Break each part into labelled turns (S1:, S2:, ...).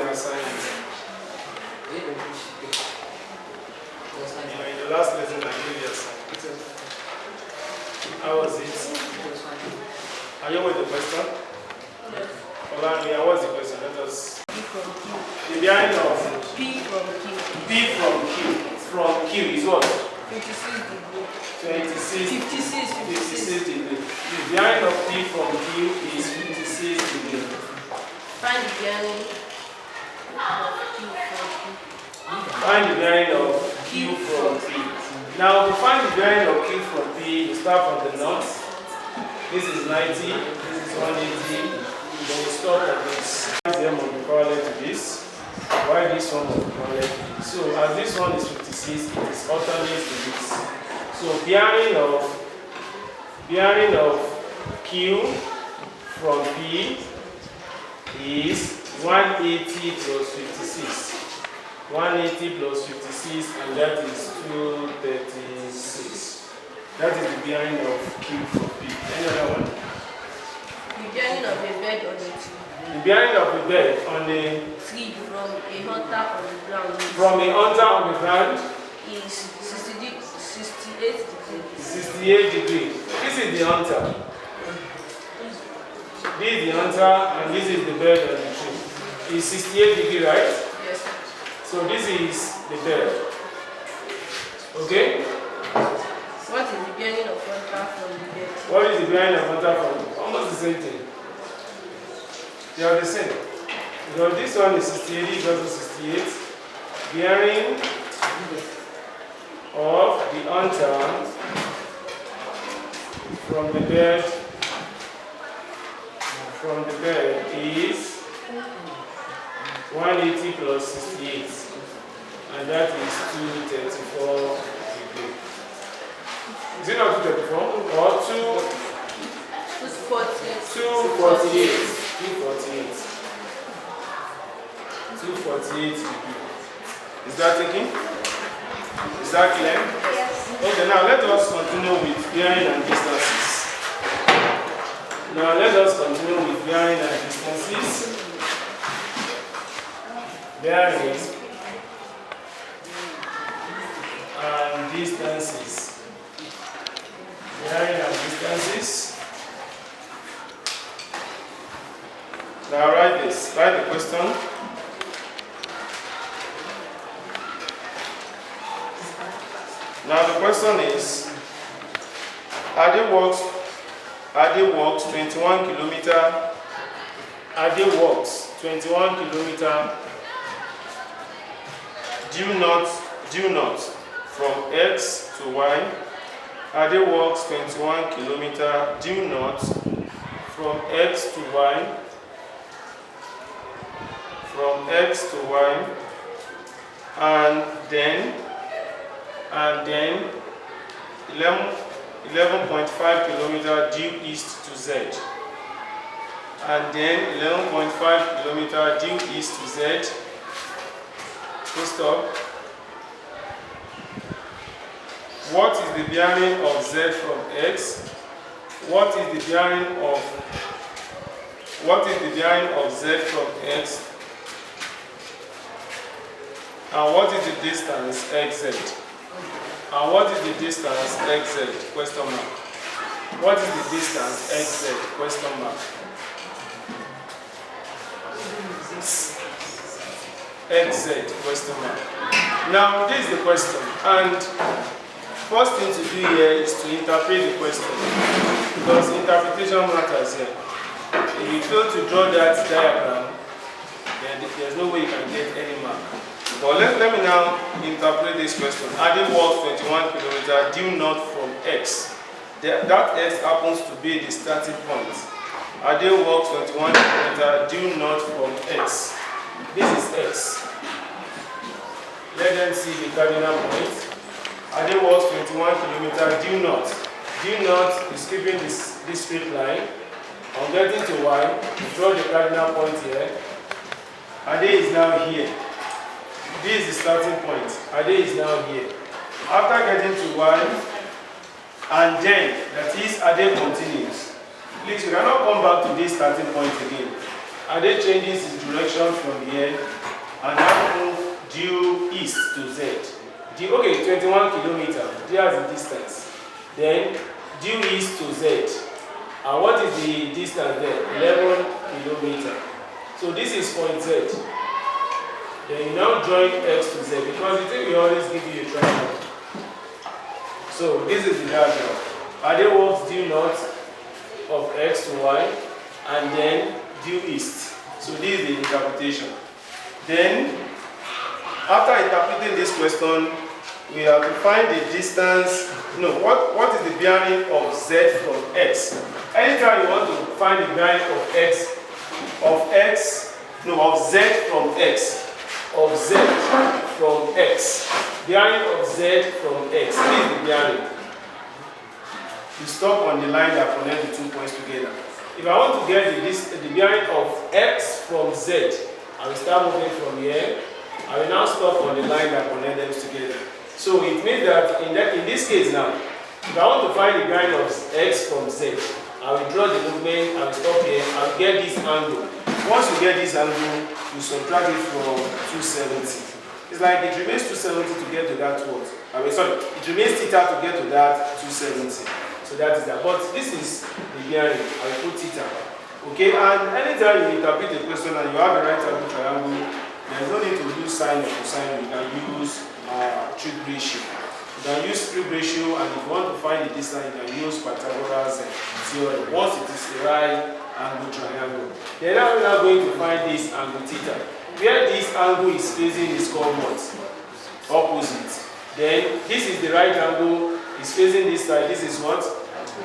S1: the assignment? In the last lesson I gave you assignment. How was it? Are you with the question?
S2: Yes.
S1: Olani, what's the question? Let us.
S2: P from Q.
S1: The behind of
S2: P from Q.
S1: P from Q. From Q is what?
S2: 56 degrees.
S1: 56 degrees. The behind of P from Q is 56 degrees.
S2: Find the bearing of Q from P.
S1: Find the bearing of Q from P. Now to find the bearing of Q from P, you start from the north. This is 90, this is 180, then you stop at this. Them will be parallel to this, while this one will be parallel to this. So as this one is 56, it is alternate to this. So bearing of Q from P is 180 plus 56. 180 plus 56, and that is 236. That is the bearing of Q from P. Any other one?
S2: The bearing of a bed on a tree.
S1: The bearing of a bed on a
S2: tree from a hunter on the ground.
S1: From a hunter on the ground
S2: is 68 degrees.
S1: 68 degrees. This is the hunter. This is the hunter, and this is the bed on the tree. It's 68 degrees, right?
S2: Yes.
S1: So this is the bed. Okay?
S2: What is the bearing of hunter from the bed?
S1: What is the bearing of hunter from? Almost the same thing. They are the same. Because this one is 68, this is also 68. Bearing of the hunter from the bed is 180 plus 68, and that is 234 degrees. Is it not 234 or 248? 248 degrees. Is that taking? Is that clear?
S2: Yes.
S1: Okay, now let us continue with bearing and distances. Now let us continue with bearing and distances. Bearing and distances. Bearing and distances. Now write this. Write the question. Now the question is, are they walks 21 kilometer? Are they walks 21 kilometer due north from X to Y? Are they walks 21 kilometer due north from X to Y? From X to Y, and then 11.5 kilometer due east to Z, and then 11.5 kilometer due east to Z. Full stop. What is the bearing of Z from X? What is the bearing of Z from X? And what is the distance XZ? And what is the distance XZ? Question mark. What is the distance XZ? Question mark. XZ? Question mark. Now this is the question, and first thing to do here is to interpret the question, because interpretation matters here. If you fail to draw that diagram, then there's no way you can get any mark. But let me now interpret this question. Are they walks 21 kilometers due north from X? That X happens to be the starting point. Are they walks 21 kilometers due north from X? This is X. Let them see the cardinal point. Are they walks 21 kilometers due north? Due north is keeping this straight line. On getting to Y, you draw the cardinal point here. Ade is now here. This is the starting point. Ade is now here. After getting to Y, and then, that is, Ade continues. Please, you cannot come back to this starting point again. and then changes its direction from here and now move due east to Z. Okay, 21 kilometers. There's the distance. Then due east to Z. And what is the distance there? 11 kilometers. So this is point Z. Then you now join X to Z because the thing will always give you a triangle. So this is the diagram. Are they walks due north of X to Y and then due east. So this is the interpretation. Then after interpreting this question, we have to find the distance. No, what is the bearing of Z from X? Anytime you want to find the bearing of Z from X, bearing of Z from X, this is the bearing. You stop on the line that connects the 2 points together. If I want to get the bearing of X from Z, I will start moving from here. I will now stop on the line that connects them together. So it means that in this case now, if I want to find the bearing of X from Z, I will draw the movement, I will stop here, I will get this angle. Once you get this angle, you subtract it from 270. It's like it remains 270 to get to that what? It remains theta to get to that 270. So that is that. But this is the bearing. I will put theta. Okay, and anytime you interpret a question and you have a right angle triangle, there is no need to use sine or cosine. You can use trig ratio. You can use trig ratio, and if you want to find the distance, you can use Pythagoras theorem. Once it is a right angle triangle. Then now we are going to find this angle theta. Where this angle is facing is called what? Opposite. Then this is the right angle, is facing this side. This is what?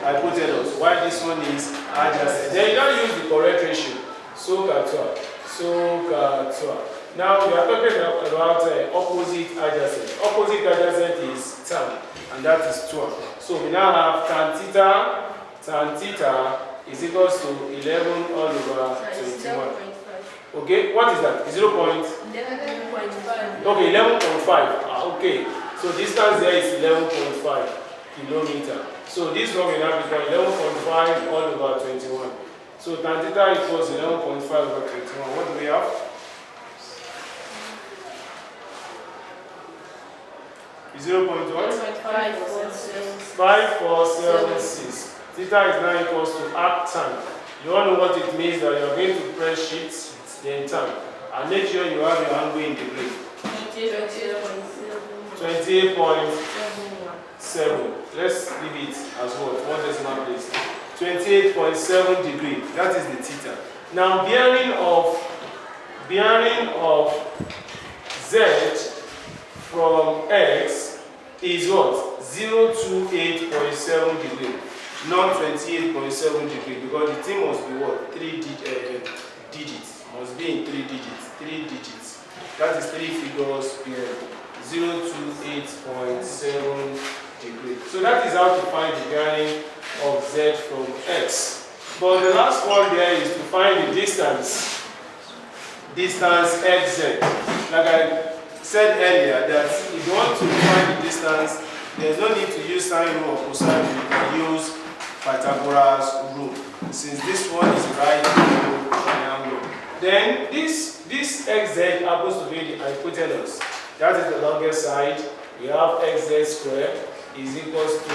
S1: Hypotenuse. While this one is adjacent. Then you don't use the correct ratio. So now we are talking about opposite adjacent. Opposite adjacent is tan, and that is 12. So we now have tan theta is equals to 11 all over 21. Okay, what is that? 0 point? 11.5. Okay, 11.5. Okay, so distance there is 11.5 kilometer. So this one will now become 11.5 all over 21. So tan theta equals 11.5 over 21. What do we have? Is 0 point what? 5476. Theta is now equals to arc tan. You want to know what it means? That you are going to press sheets, then tan. And make sure you have your angle in degree. 28.7. Let's leave it as what? One decimal place. 28.7 degree. That is the theta. Now bearing of Z from X is what? 028.7 degree. Not 28.7 degree, because the thing must be what? 3 digits. Must be in 3 digits. 3 digits. That is 3 figures here. 028.7 degree. So that is how to find the bearing of Z from X. But the last one there is to find the distance. Distance XZ. Like I said earlier, that if you want to find the distance, there's no need to use sine rule or cosine rule. You can use Pythagoras rule. Since this one is right angle triangle. Then this XZ happens to be the hypotenuse. That is the longest side. We have XZ square is equals to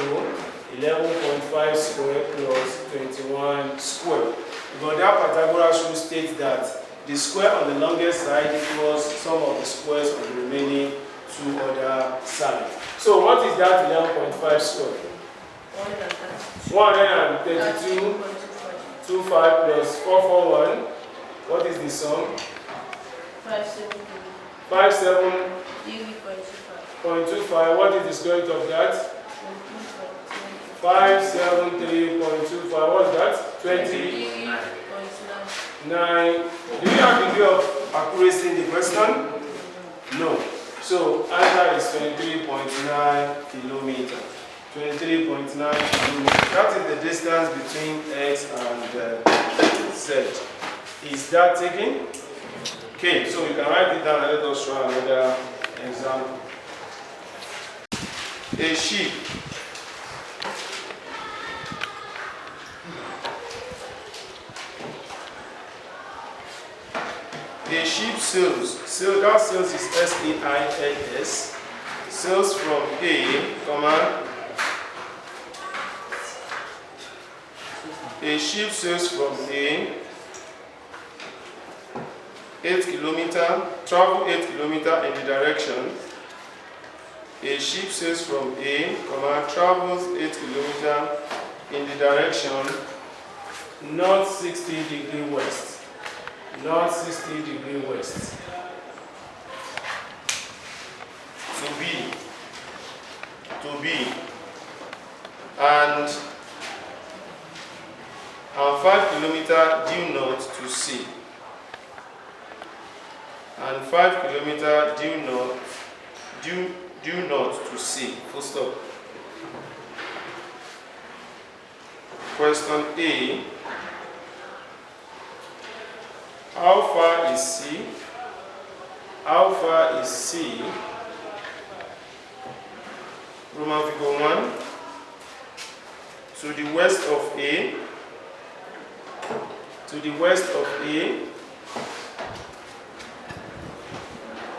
S1: 11.5 square plus 21 square. Because that Pythagoras rule states that the square on the longest side equals sum of the squares on the remaining 2 other sides. So what is that 11.5 square? 132.25 plus 441. What is the sum? 57.25. What is the square root of that? 573.25. What is that? 29. Do you have degree of accuracy in the question? No. So answer is 23.9 kilometers. 23.9 kilometers. That is the distance between X and Z. Is that taken? Okay, so we can write it down and let us try another example. A sheep sales. So that sales is S-A-I-L-S. Sales from A, comma. A ship sails from A, 8 kilometers, travel 8 kilometers in the direction. A ship sails from A, comma, travels 8 kilometers in the direction north 60 degrees west. North 60 degrees west. To B. And 5 kilometers due north to C. And 5 kilometers due north to C. Full stop. Question A. How far is C? How far is C? Roman figure 1. To the west of A. To the west of A.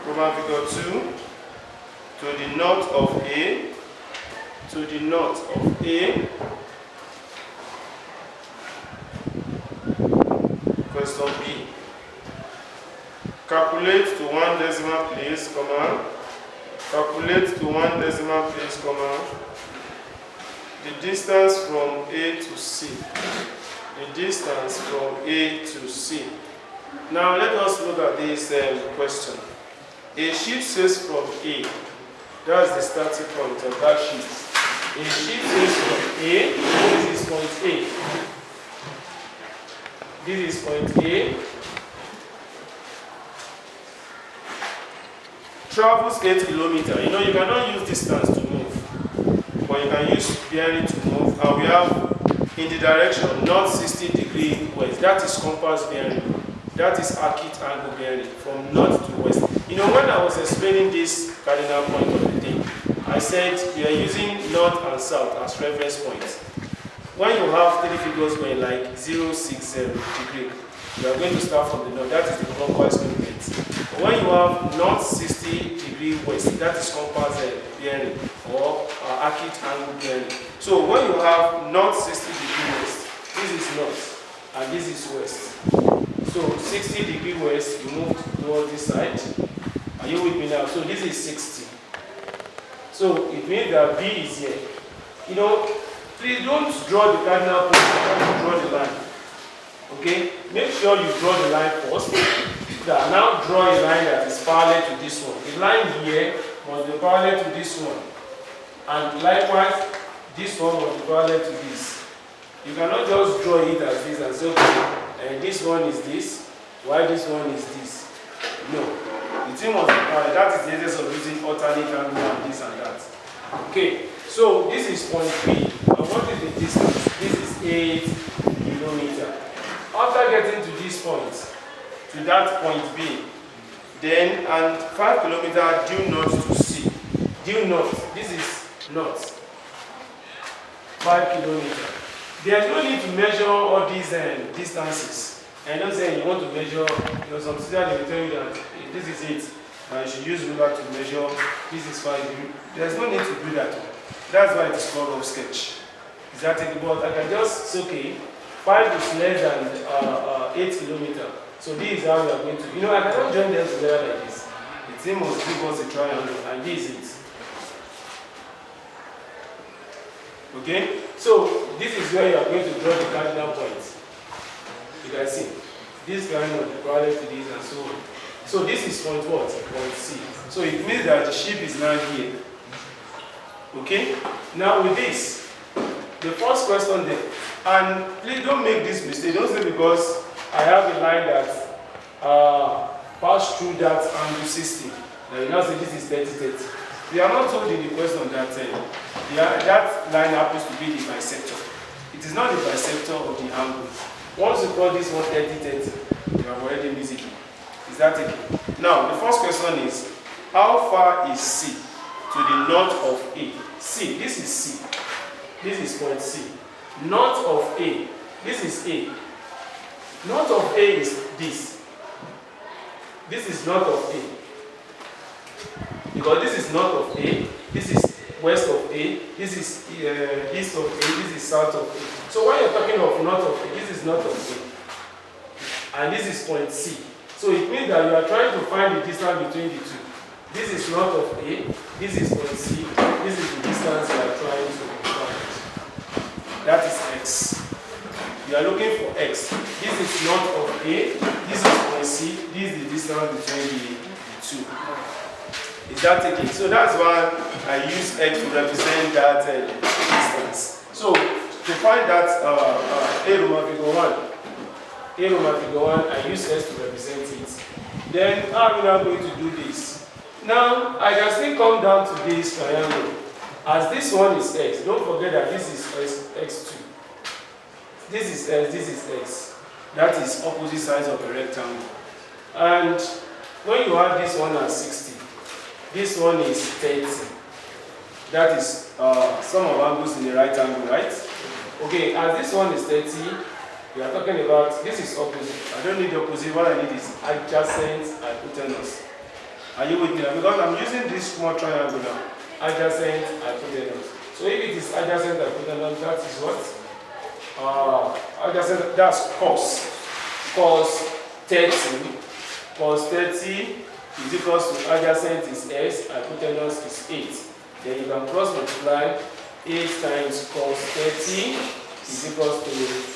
S1: Roman figure 2. To the north of A. To the north of A. Question B. Calculate to 1 decimal place, comma. Calculate to 1 decimal place, comma. The distance from A to C. The distance from A to C. Now let us look at this question. A ship sails from A. That's the starting point of that ship. A ship sails from A. This is point A. This is point A. Travels 8 kilometers. You know, you cannot use distance to move, but you can use bearing to move. And we have in the direction north 60 degrees west. That is compass bearing. That is acute angle bearing from north to west. You know, when I was explaining this cardinal point of the day, I said we are using north and south as reference points. When you have three figures going like 0, 6, 0 degree, you are going to start from the north. That is the clockwise movement. But when you have north 60 degrees west, that is compass bearing or acute angle bearing. So when you have north 60 degrees west, this is north and this is west. So 60 degrees west, you move towards this side. Are you with me now? So this is 60. So it means that B is here. You know, please don't draw the cardinal point, draw the line. Okay? Make sure you draw the line first. Now draw a line that is parallel to this one. The line here must be parallel to this one. And likewise, this one must be parallel to this. You cannot just draw it as this and say, okay, and this one is this, while this one is this. No. The thing must be parallel. That is the essence of using alternate angle and this and that. Okay. So this is point B. And what is the distance? This is 8 kilometers. After getting to this point, to that point B, then and 5 kilometers due north to C. Due north. This is north. 5 kilometers. There is no need to measure all these distances. And don't say you want to measure, you know, some students will tell you that this is it. And you should use ruler to measure. This is 5. There is no need to do that. That's why it is called rough sketch. Is that it? But I can just say, okay, 5 is less than 8 kilometers. So this is how we are going to, you know, I cannot join them together like this. The thing must give us a triangle, and this is it. Okay? So this is where you are going to draw the cardinal points. You can see. This line will be parallel to this and so on. So this is point what? Point C. So it means that the ship is now here. Okay? Now with this, the first question there, and please don't make this mistake. Don't say because I have a line that passed through that angle 60. Now you now say this is 30-30. We are not told in the question that that line happens to be the bisector. It is not the bisector of the angle. Once you call this one 30-30, you have already missed it. Is that it? Now the first question is, how far is C to the north of A? C, this is C. This is point C. North of A, this is A. North of A is this. This is north of A. Because this is north of A, this is west of A, this is east of A, this is south of A. So when you're talking of north of A, this is north of A. And this is point C. So it means that you are trying to find the distance between the two. This is north of A, this is point C, this is the distance you are trying to find. That is X. You are looking for X. This is north of A, this is point C, this is the distance between the two. Is that taken? So that's why I use X to represent that distance. So to find that A Roman figure 1, I use S to represent it. Then how are we now going to do this? Now I can still come down to this triangle. As this one is X, don't forget that this is X2. This is S, this is X. That is opposite sides of a rectangle. And when you have this one as 60, this one is 30. That is sum of angles in the right angle, right? Okay, as this one is 30, we are talking about, this is opposite. I don't need the opposite, what I need is adjacent hypotenuse. Are you with me? Because I'm using this small triangle now. Adjacent hypotenuse. So if it is adjacent hypotenuse, that is what? Adjacent, that's cos. Cos 30. Cos 30 is equals to adjacent is S, hypotenuse is 8. Then you can cross multiply 8 times cos 30 is equals to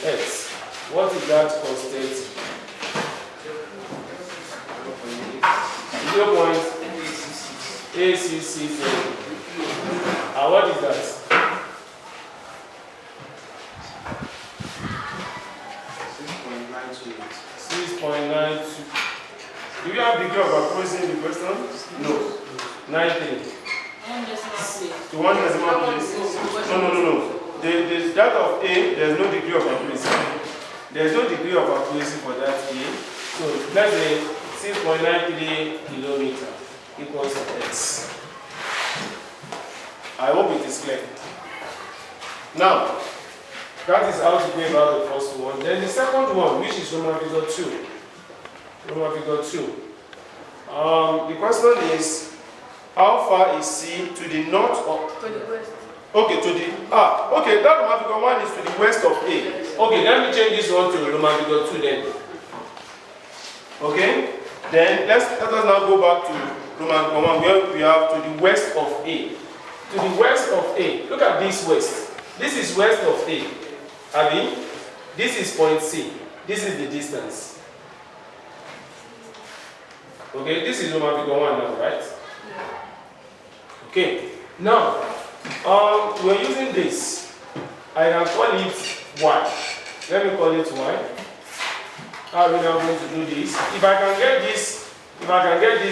S1: X. What is that cos 30? 0.866. What is that? 6.92. Do you have degree of accuracy in the question? No. 19. To one decimal place. No. That of A, there's no degree of accuracy. There's no degree of accuracy for that A. So let's say 6.93 kilometer equals to X. I hope it is clear. Now, that is how to go about the first one. Then the second one, which is Roman figure 2. Roman figure 2. The question is, how far is C to the north of?
S2: To the west.
S1: Okay, to the okay. That Roman figure 1 is to the west of A. Okay, let me change this one to Roman figure 2 then. Okay, then let us now go back to Roman figure 1 where we have to the west of A. To the west of A. Look at this west. This is west of A. Abi, this is point C. This is the distance. Okay, this is Roman figure 1 now, right? Okay, now we're using this. I can call it Y. Let me call it Y. How are we now going to do this? If I can get this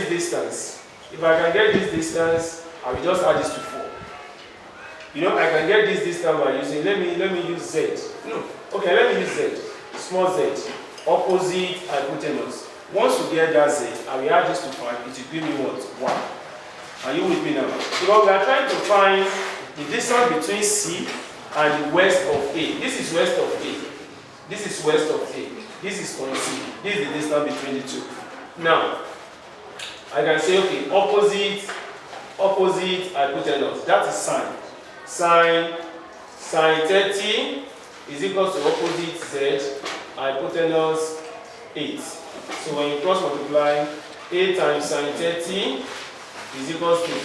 S1: distance, I will just add this to 4. You know, I can get this distance by using, let me use Z. No, okay, let me use Z. Small z. Opposite hypotenuse. Once you get that z, I will add this to 5, it will give me what? 1. Are you with me now? Because we are trying to find the distance between C and the west of A. This is west of A. This is west of A. This is point C. This is the distance between the two. Now, I can say, okay, opposite hypotenuse. That is sine. Sine 30 is equal to opposite z, hypotenuse 8. So when you cross multiply, 8 times sine 30 is equals to z.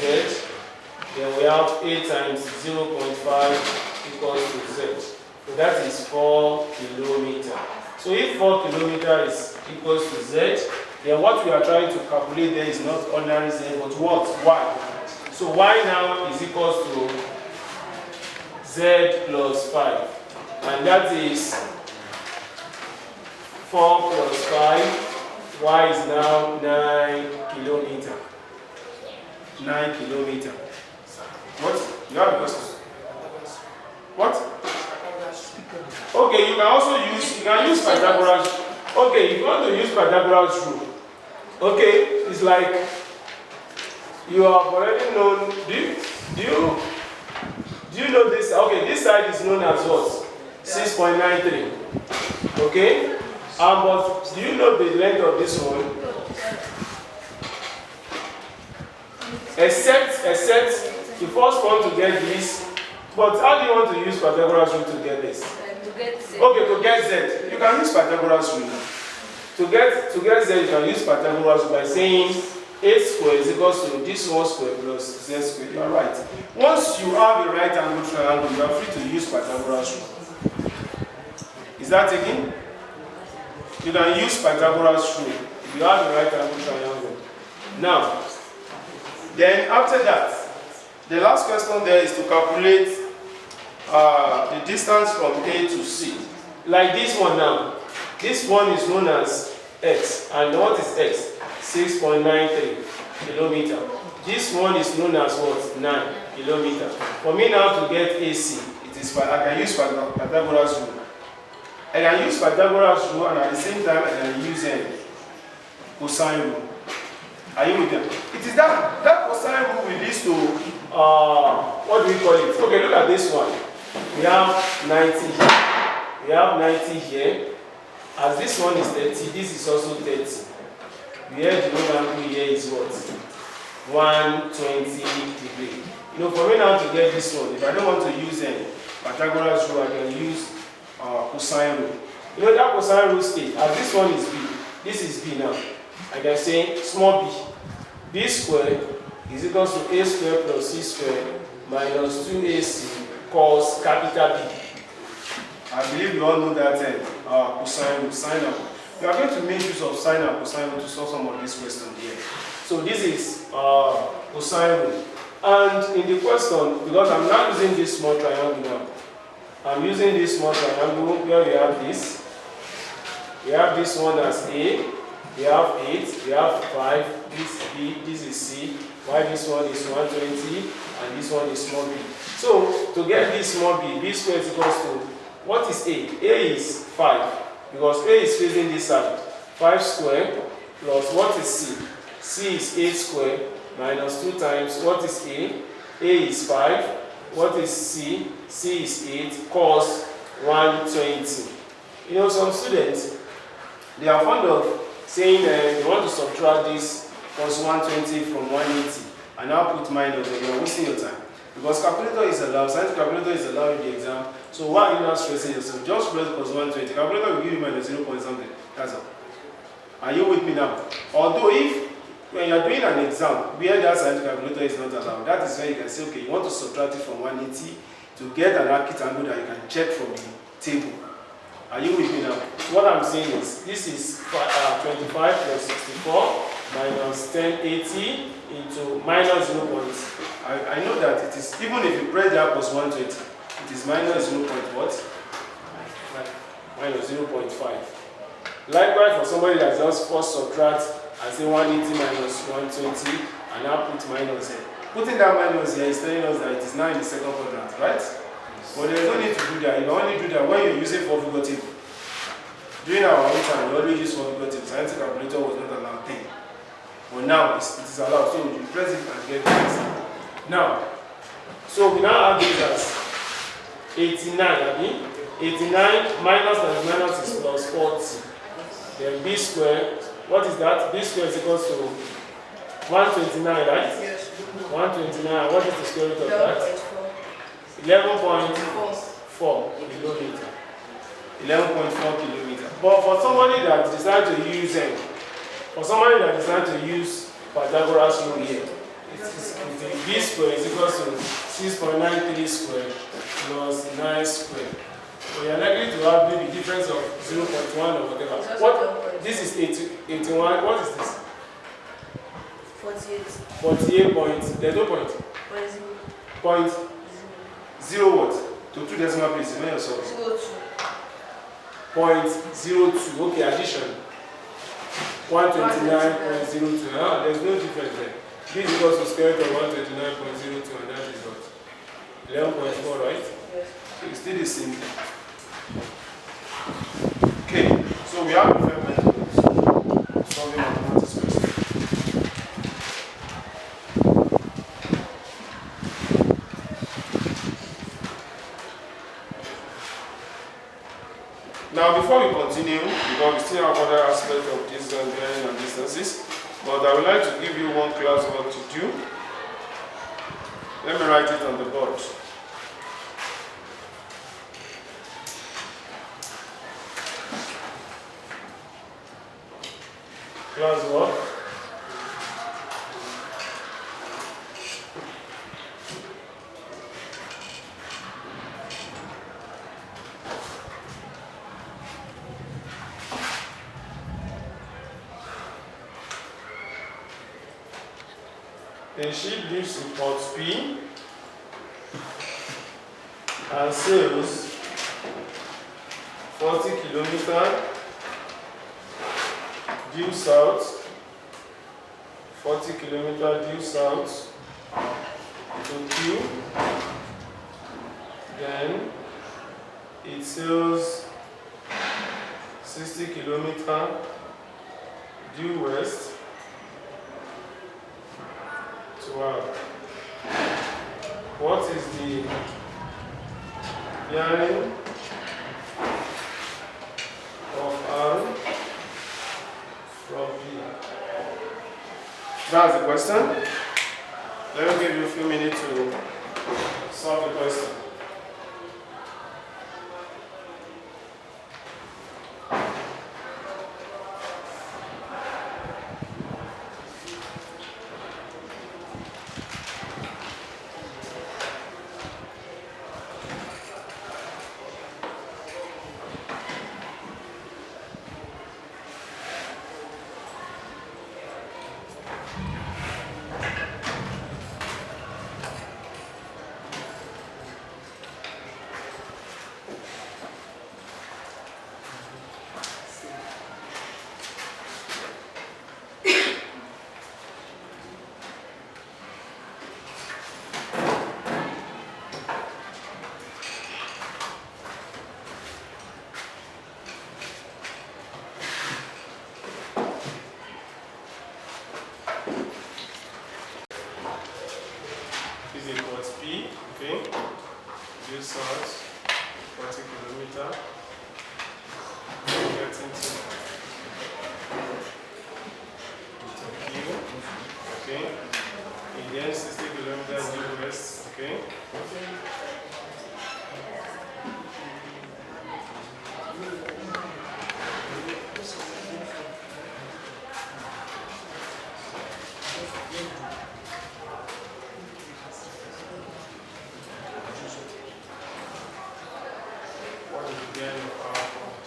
S1: Then we have 8 times 0.5 equals to z. So that is 4 kilometers. So if 4 kilometers is equals to z, then what we are trying to calculate there is not ordinary z, but what? Y. So y now is equals to z plus 5. And that is 4 plus 5. Y is now 9 kilometers. 9 kilometers. What? You have a question? What? Okay, you can also use Pythagoras. Okay, if you want to use Pythagoras rule, okay, it's like you have already known. Do you know this? Okay, this side is known as what? 6.93. Okay, but do you know the length of this one? Except the first one to get this. But how do you want to use Pythagoras rule to get this?
S2: To get Z.
S1: Okay, to get Z. You can use Pythagoras rule. To get Z, you can use Pythagoras rule by saying a square is equals to this one square plus Z square. You are right. Once you have a right angle triangle, you are free to use Pythagoras rule. Is that taken? You can use Pythagoras rule if you have a right angle triangle. Now, then after that, the last question there is to calculate the distance from A to C. Like this one now. This one is known as X. And what is X? 6.93 kilometer. This one is known as what? 9 kilometer. For me now to get AC, I can use Pythagoras rule. I can use Pythagoras rule and at the same time I can use cosine rule. Are you with them? It is that cosine rule will lead to what do we call it? Okay, look at this one. We have 90 here. We have 90 here. As this one is 30, this is also 30. Here the known angle here is what? 120 degrees. You know, for me now to get this one, if I don't want to use Pythagoras rule, I can use cosine rule. You know that cosine rule states, as this one is B, this is B now. I can say small b. B square is equal to A square plus C square minus 2AC cos capital B. I believe you all know that cosine rule, sine up. We are going to make use of sine and cosine rule to solve some of these questions here. So this is cosine rule. And in the question, because I'm not using this small triangle now, I'm using this small triangle where we have this. We have this one as A, we have 8, we have 5, this is B, this is C, while this one is 120, and this one is small b. So to get this small b, B square is equals to, what is A? A is 5, because A is facing this side. 5 square plus what is C? C is 8 square minus 2 times, what is A? A is 5, what is C? C is 8 cos 120. You know, some students, they are fond of saying they want to subtract this cos 120 from 180 and now put minus, and you are wasting your time. Because calculator is allowed, science calculator is allowed in the exam. So why are you not stressing yourself? Just press cos 120. Calculator will give you minus 0 point something. That's all. Are you with me now? Although if when you are doing an exam where that science calculator is not allowed, that is where you can say, okay, you want to subtract it from 180 to get an arc angle that you can check from the table. Are you with me now? What I'm saying is, this is 25 plus 64 minus 1080 into minus 0 point. I know that it is, even if you press that plus 120, it is minus 0 point what? Minus 0.5. Likewise, for somebody that just first subtract and say 180 minus 120 and now put minus here. Putting that minus here is telling us that it is now in the second quadrant, right? But there is no need to do that. You can only do that when you're using 4-figure table. During our own time, we always use 4-figure table. Scientific calculator was not allowed then. But now it is allowed. So you press it and get this. Now, so we now have this as 89. I mean, 89 minus times minus is plus 40. Then b square, what is that? B square is equals to 129, right?
S2: Yes.
S1: 129. What is the square root of that? 11.4 kilometer. 11.4 kilometer. But for somebody that decided to use Pythagoras rule here, b square is equal to 6.93 square plus 9 square. So you are likely to have maybe difference of 0.1 or whatever. What? This is 81. What is this?
S2: 48.
S1: 48 points. There's no point. Point 0 what? To 2 decimal places. When you're solving. 0.02. Okay, addition. 129.02. There's no difference there. This is equals to square root of 129.02 and that is what? 11.4, right?
S2: Yes.
S1: So it's still the same thing. Okay, so we have a fair method solving mathematics question. Now, before we continue, because we still have other aspects of this bearing and distances, but I would like to give you one class work to do. Let me write it on the board. Class work. A ship leaves in Port P and sails 40 kilometers due south, 40 kilometers due south to Q. Then it sails 60 kilometers due west to R. What is the bearing of R from P? That's the question. Let me give you a few minutes to solve the question. Is equals P, okay? Due south, 40 kilometers. Getting to Q, okay? Again, 60 kilometers due west, okay? What is the bearing of our point?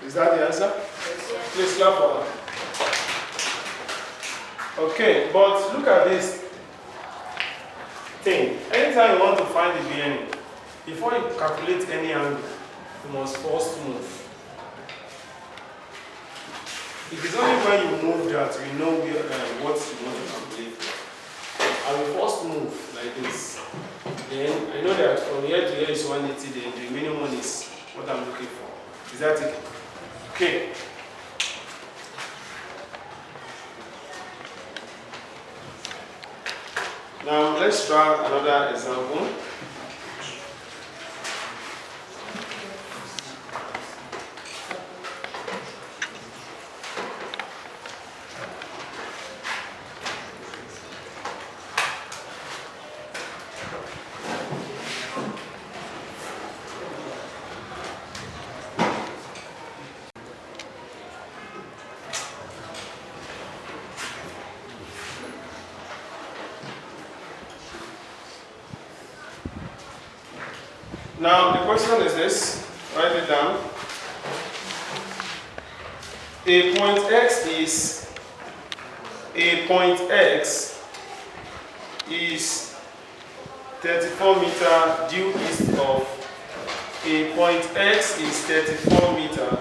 S1: Is that the answer? Yes. Please clap for her. Okay, but look at this thing. Anytime you want to find the bearing, before you calculate any angle, you must first move. It is only when you move that you know what you want to calculate. I will first move like this. Then I know that from here to here is 180, then the remaining one is what I'm looking for. Is that it? Okay. Now let's try another example. Now the question is this, write it down. A point X is 34 meter due east of a point X is 34 meter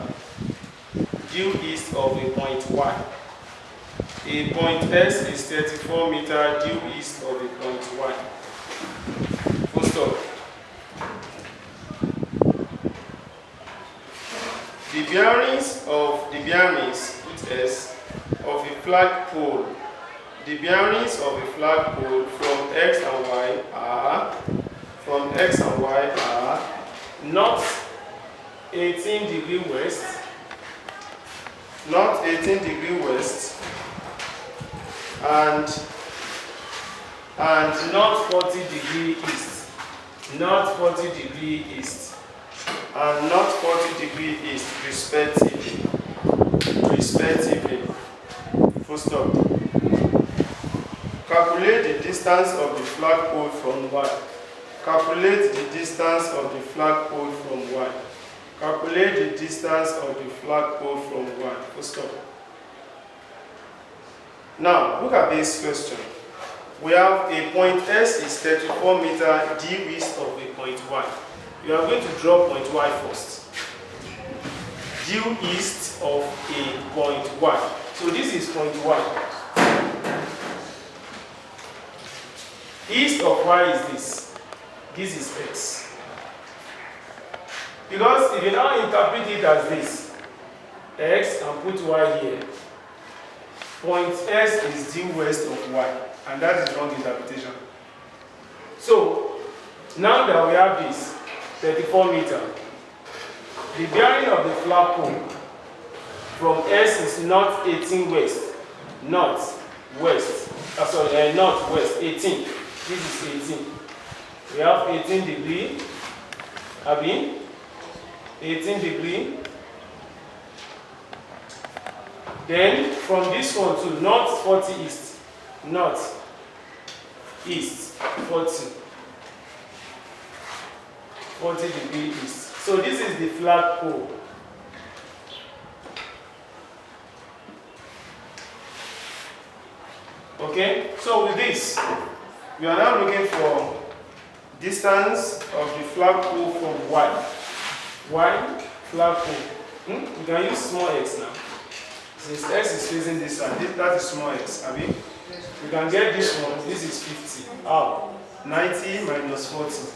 S1: due east of a point Y. A point X is 34 meter due east of a point Y. Full stop. The bearings with S of a flagpole. The bearings of a flagpole from X and Y are north 18 degree west, and north 40 degree east. North 40 degree east and north 40 degree east respectively. Full stop. Calculate the distance of the flagpole from Y. Calculate the distance of the flagpole from Y. Calculate the distance of the flagpole from Y. Full stop. Now, look at this question. We have a point S is 34 meter due east of a point Y. You are going to draw point Y first. Due east of a point Y. So this is point Y. East of Y is this. This is X. Because if you now interpret it as this, X and put Y here, point S is due west of Y. And that is wrong interpretation. So, now that we have this 34 meter, the bearing of the flagpole from S is north 18 west, north west 18. This is 18. We have 18 degree, 18 degree. Then from this one to north 40 east, north east 40 degree east. So this is the flagpole. Okay, so with this, we are now looking for distance of the flagpole from Y. Y flagpole. We can use small x now. Since x is facing this side, that is small x. We can get this one. This is 50. 90 minus 40.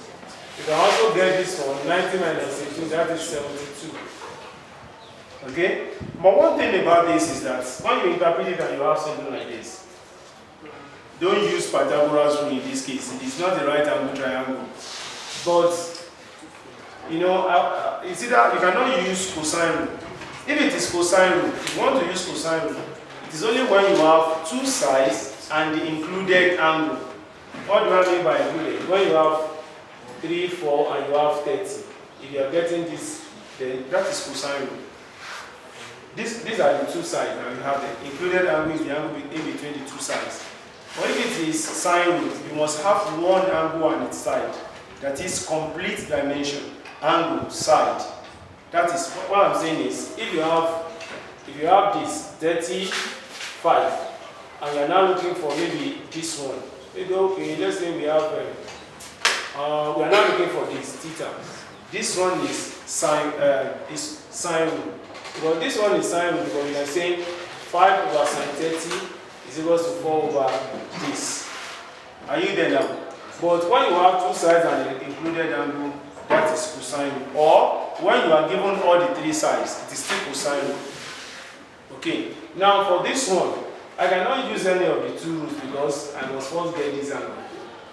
S1: You can also get this one. 90 minus 18. That is 72. Okay. But one thing about this is that when you interpret it and you have something like this, don't use Pythagoras rule in this case. It is not the right angle triangle. But, it's either you cannot use cosine rule. If it is cosine rule, if you want to use cosine rule, it is only when you have two sides and the included angle. What do I mean by included? When you have 3, 4, and you have 30. If you are getting this, then that is cosine rule. These are the two sides. Now you have the included angle is the angle in between the two sides. But if it is sine rule, you must have one angle on its side. That is complete dimension. Angle, side. That is what I'm saying is, if you have this 35, and you're now looking for maybe this one. Maybe okay, let's say we have we are now looking for this theta. This one is sine rule. Because this one is sine rule because we are saying 5 over sine 30 is equal to 4 over this. Are you there now? But when you have two sides and the included angle, that is cosine rule. Or when you are given all the three sides, it is still cosine rule. Okay. Now for this one, I cannot use any of the two rules because I must first get this angle.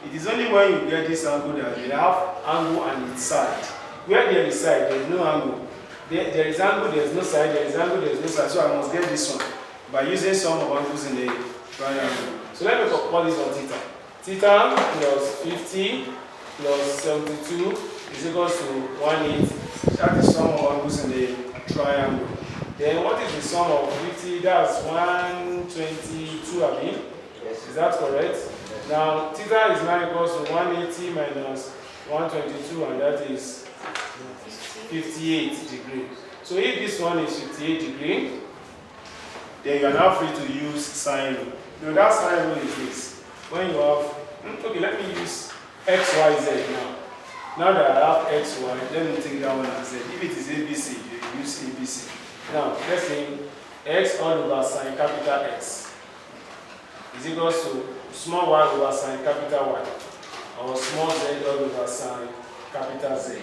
S1: It is only when you get this angle that you have angle and its side. Where there is side, there is no angle. There is angle, there is no side, there is angle, there is no side. So I must get this one by using sum of angles in the triangle. So let me call this on theta. Theta plus 50 plus 72 is equal to 180. That is sum of angles in the triangle. Then what is the sum of 50? That's 122, I mean. Yes. Is that correct? Now, theta is now equal to 180 minus 122, and that is 58 degrees. So if this one is 58 degrees, then you are now free to use sine rule. Now that sine rule is this. When you have, okay, let me use x, y, z now. Now that I have x, y, let me take that one as z. If it is ABC, you use ABC. Now, let's say x all over sine capital X is equals to small y over sine capital Y, or small z all over sine capital Z.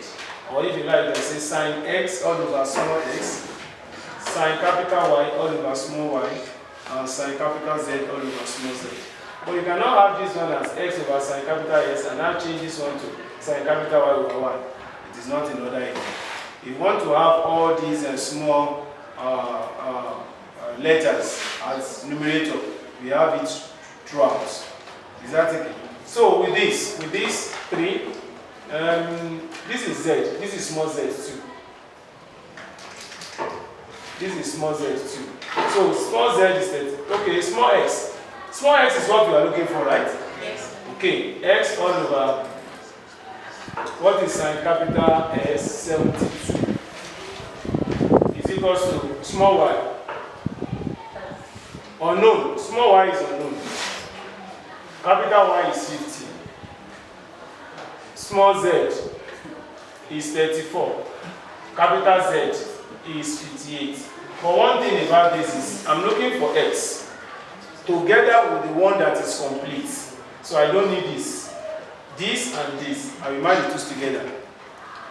S1: Or if you like, you can say sine x all over small x, sine capital Y all over small y, and sine capital Z all over small z. But you cannot have this one as x over sine capital S and now change this one to sine capital Y over 1. It is not in order again. If you want to have all these small letters as numerator, we have it throughout. Is that okay? So with these three, this is Z, this is small z2. This is small z2. So small z is 30. Okay, small x. Small x is what we are looking for, right?
S2: Yes.
S1: Okay, x all over, what is sine capital S 72 is equals to small y. Unknown, small y is unknown. Capital Y is 50. Small z is 34. Capital Z is 58. But one thing about this is I'm looking for x together with the one that is complete. So I don't need this. This and this. I will merge the two together.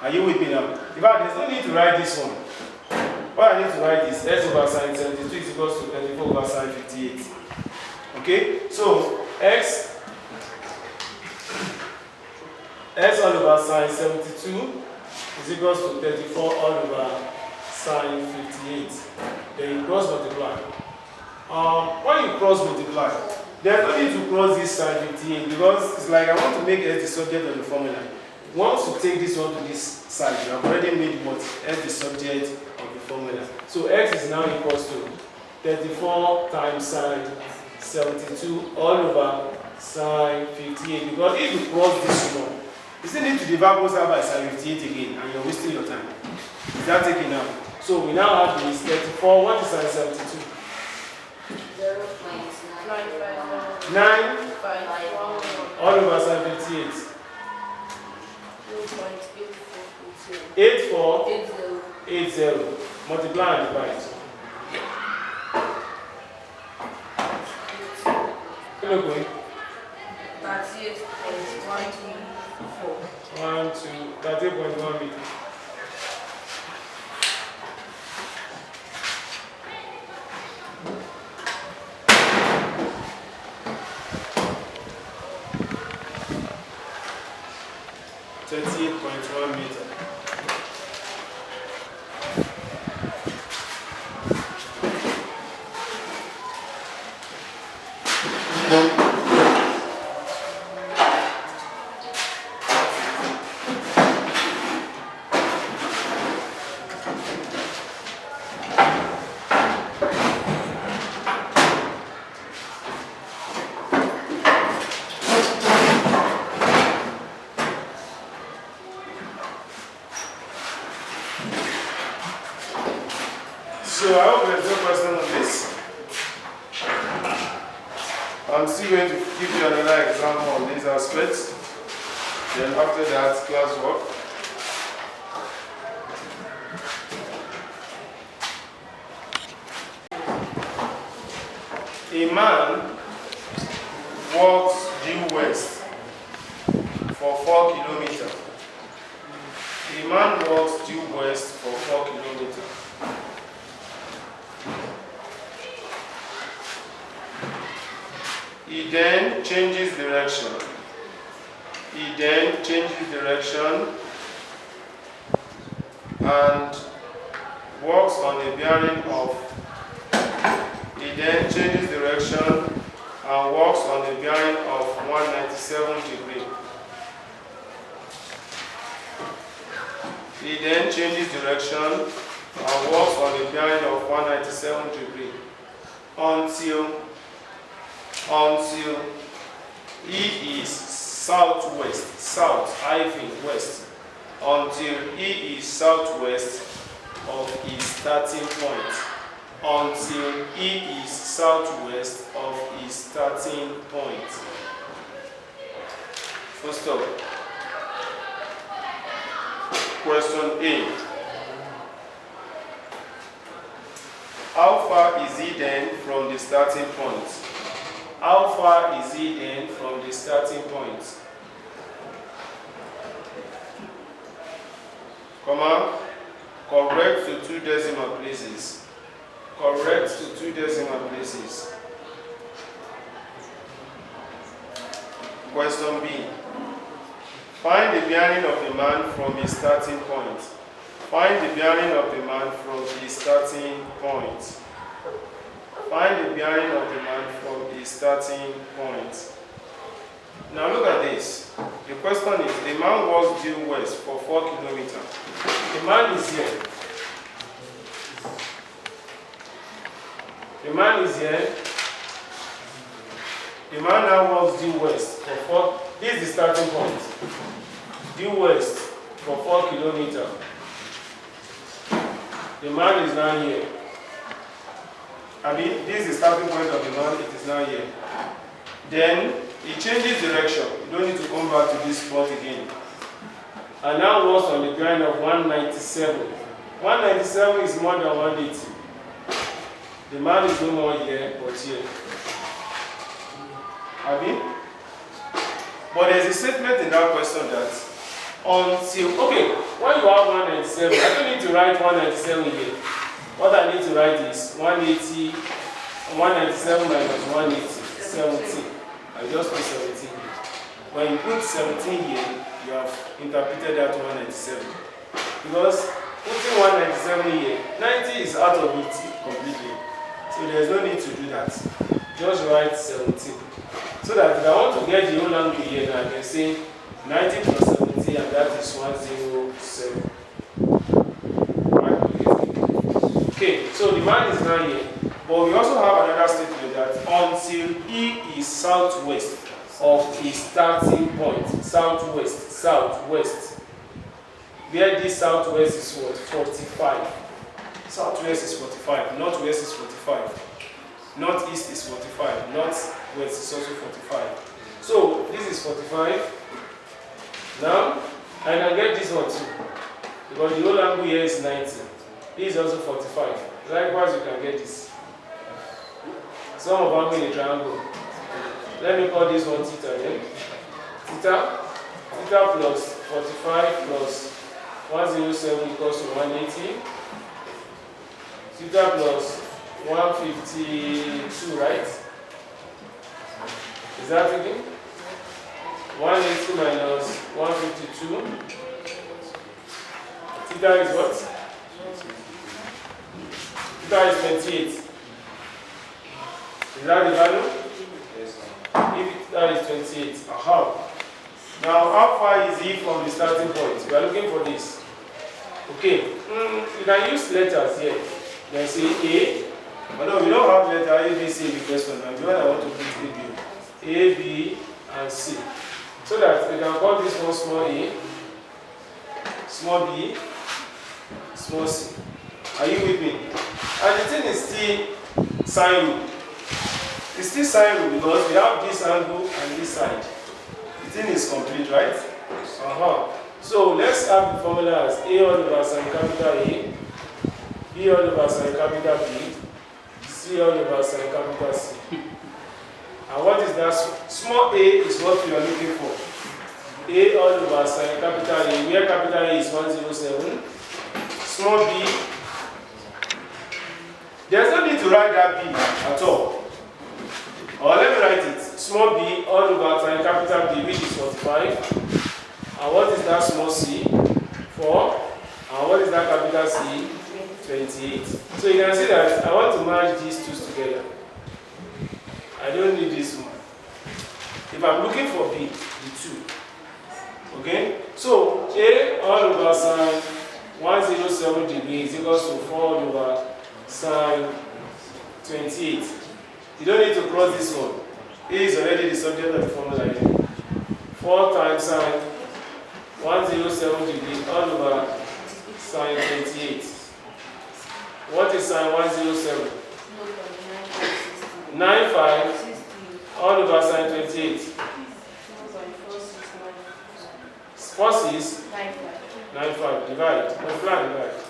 S1: Are you with me now? In fact, there's no need to write this one. What I need to write is x over sine 72 is equals to 34 over sine 58. Okay? So x all over sine 72 is equals to 34 all over sine 58. Then you cross multiply. When you cross multiply, there's no need to cross this sine 58 because it's like I want to make x the subject of the formula. Once you take this one to this side, you have already made what x the subject of the formula. So x is now equals to 34 times sine 72 all over sine 58. Because if you cross this one, you still need to divide both sides by sine 58 again, and you're wasting your time. Is that taken now? So we now have this 34. What is sine 72? 9 all over sine 58. 8480. Multiply and divide. Hello, going. 38.1 meters. So I hope there's no question on this. I'm still going to give you another example on these aspects. Then after that, classwork. A man walks due west for 4 kilometers. A man walks due west for 4 kilometers. He then changes direction. And walks on a bearing of. He then changes direction and walks on a bearing of 197 degrees. He then changes direction and walks on a bearing of 197 degrees until he is southwest, south-west, until E is southwest of his starting point. Until E is southwest of his starting point. Full stop. Question A. How far is he then from the starting point? How far is he then from the starting point? Comma, correct to 2 decimal places. Correct to 2 decimal places. Question B. Find the bearing of the man from his starting point. Find the bearing of the man from his starting point. Find the bearing of the man from his starting point. Now look at this. The question is, the man walks due west for 4 kilometers. The man is here. The man is here. The man now walks due west for 4. This is the starting point. Due west for 4 kilometers. The man is now here. I mean, this is the starting point of the man, it is now here. Then, he changes direction. You don't need to come back to this spot again. And now walks on the ground of 197. 197 is more than 180. The man is no more here, but here. Abi? But there's a statement in that question that until, okay, when you have 197, I don't need to write 197 here. What I need to write is 180, 197 minus 180, 17. I just put 17 here. When you put 17 here, you have interpreted that 197. Because putting 197 here, 90 is out of it completely. So there's no need to do that. Just write 17. So that if I want to get the whole angle here, I can say 90 plus 17, and that is 107. Okay, so the man is now here. But we also have another statement that until he is southwest of his starting point. Southwest, southwest. Where this southwest is what? 45. Southwest is 45. Northwest is 45. Northeast is 45. Northwest is also 45. So this is 45. Now I can get this one too. Because the whole angle here is 90. This is also 45. Likewise, you can get this. Sum of angle in a triangle. Let me call this one theta then. Theta. Theta plus 45 plus 107 equals to 180. Theta plus 152, right? Is that okay? 180 minus 152. Theta is what? Theta is 28. Is that the value? Yes. If theta is 28. Aha. Now, how far is he from the starting point? We are looking for this. Okay. You can use letters here. You can say A. But no, we don't have letter A, B, C in the question. And the one I want to put A, B. A, B, and C. So that we can call this one small a, small b, small c. Are you with me? And the thing is still sine rule. It's still sine rule because we have this angle and this side. The thing is complete, right? So let's have the formula as a all over sine capital A, b all over sine capital B, c all over sine capital C. And what is that? Small a is what we are looking for. A all over sine capital A, where capital A is 107. Small b. There's no need to write that b at all. Or let me write it. Small b all over sine capital B, which is 45. And what is that small c? 4. And what is that capital C? 28. So you can see that I want to merge these two together. I don't need this one. If I'm looking for B, the 2. Okay? So A all over sine 107 degrees equals to 4 all over sine 28. You don't need to cross this one. A is already the subject of the formula here. 4 times sine 107 degree all over sine 28. What is sine 107? 95 all over sine 28. 4 6 95 divide. Multiply divide.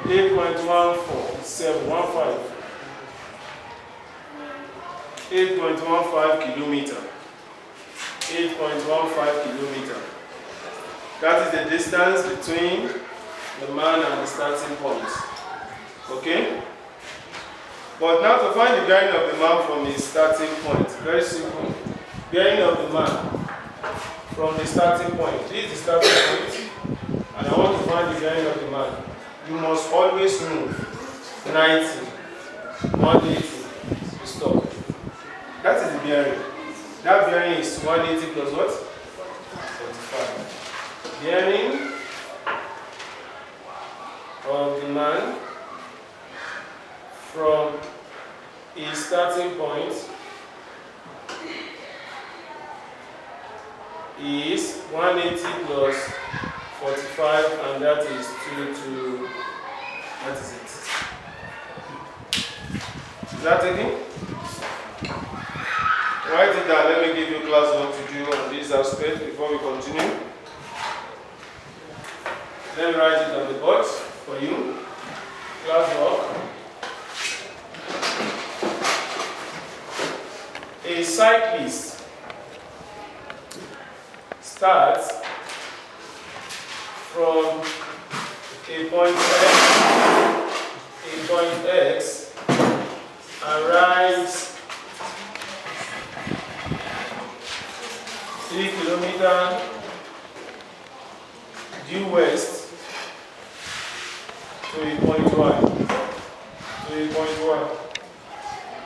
S1: 8.14715. 8.15 kilometer. 8.15 kilometer. That is the distance between the man and the starting point. Okay? But now to find the bearing of the man from his starting point. Very simple. Bearing of the man from the starting point. This is the starting point. And I want to find the bearing of the man. You must always move 90, 180, you stop. That is the bearing. That bearing is 180 plus what? 45. Bearing of the man from his starting point is 180 plus 45, and that is 2. That is it. Is that taken? Write it down. Let me give you class work to do on this aspect before we continue. Let me write it on the board for you. Class work. A cyclist starts from a point X and rides 3 kilometers due west to a point Y.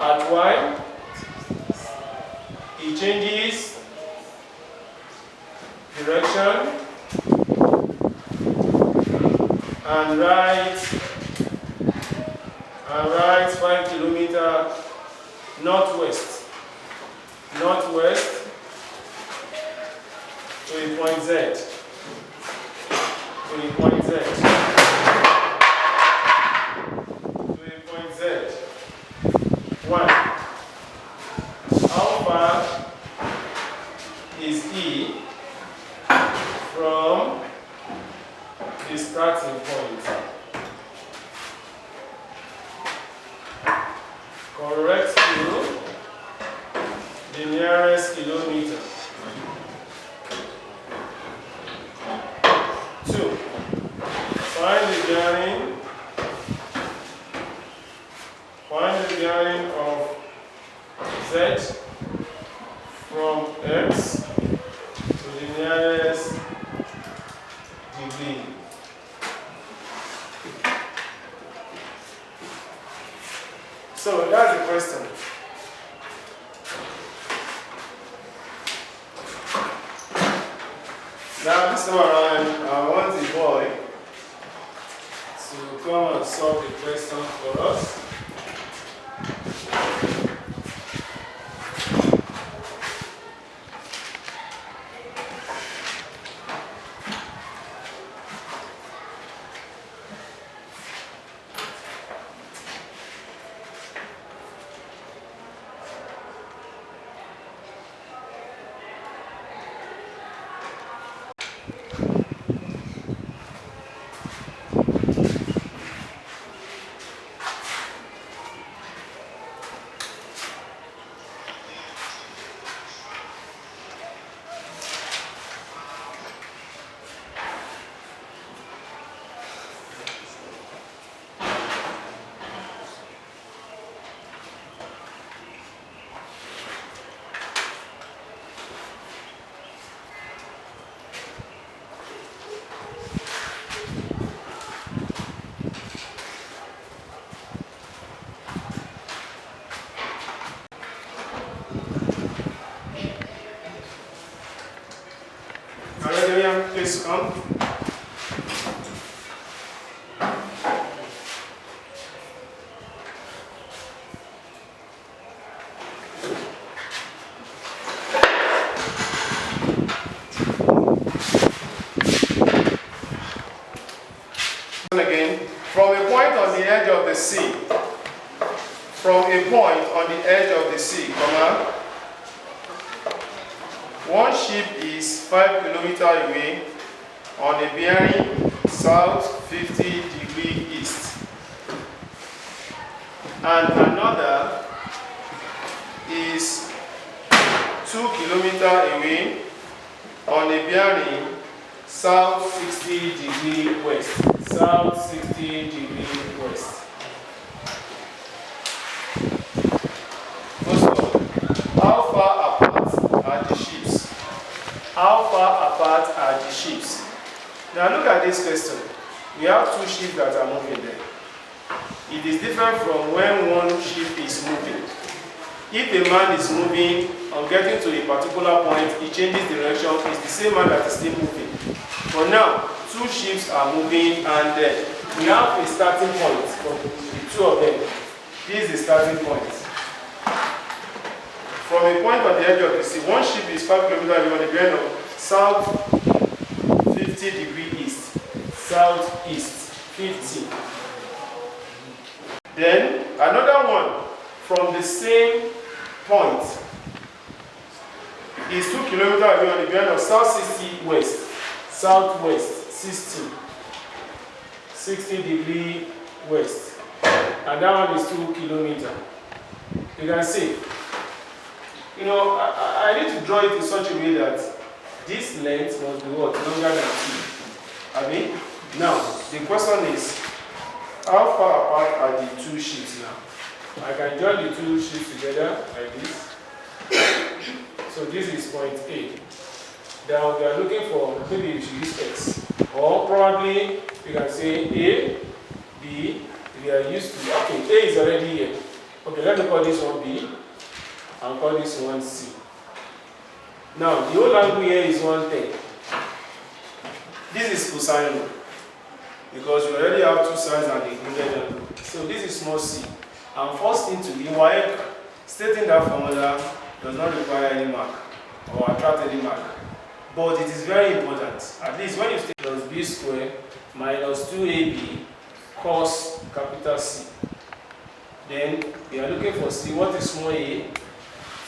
S1: At Y, he changes direction and rides 5 kilometers northwest to a point Z. One. How far is he from the starting point? Correct to the nearest kilometer. 2. Find the bearing of Z from X to the nearest degree. So that's the question. Now this time around, I want the boy to come and solve the question for us. please come. Again, from a point on the edge of the sea, from a point on the edge of the sea, comma, one ship is 5 kilometers away on a bearing south 50° east, and another is 2 kilometers away on a bearing south 60° west. South 60° west. First of all, how far apart are the ships? How far apart are the ships? Now look at this question. We have two ships that are moving there. It is different from when one ship is moving. If a man is moving on getting to a particular point, he changes direction, it's the same man that is still moving. But now, two ships are moving and we have a starting point for the two of them. This is the starting point. From a point on the edge of the sea, one ship is 5 kilometers away on the bearing of south 50° east. Southeast 50. Then another one from the same point is 2 kilometers away on the bearing of south 60 west. Southwest 60° west, and that one is 2 kilometers. You can see, I need to draw it in such a way that this length must be what? Longer than 2. I mean, now the question is, how far apart are the two sheets now? I can join the two sheets together like this. So this is point A. Now we are looking for, maybe you should use X, or probably you can say A, B, we are used to, okay, A is already here. Okay, let me call this one B, and call this one C. Now, the whole angle here is 110. This is cosine, because we already have two sides and the included angle. So this is small c. And first thing to be, stating that formula does not require any mark, or attract any mark. But it is very important. At least when you state plus b squared minus 2ab cos capital C. Then we are looking for C. What is small a?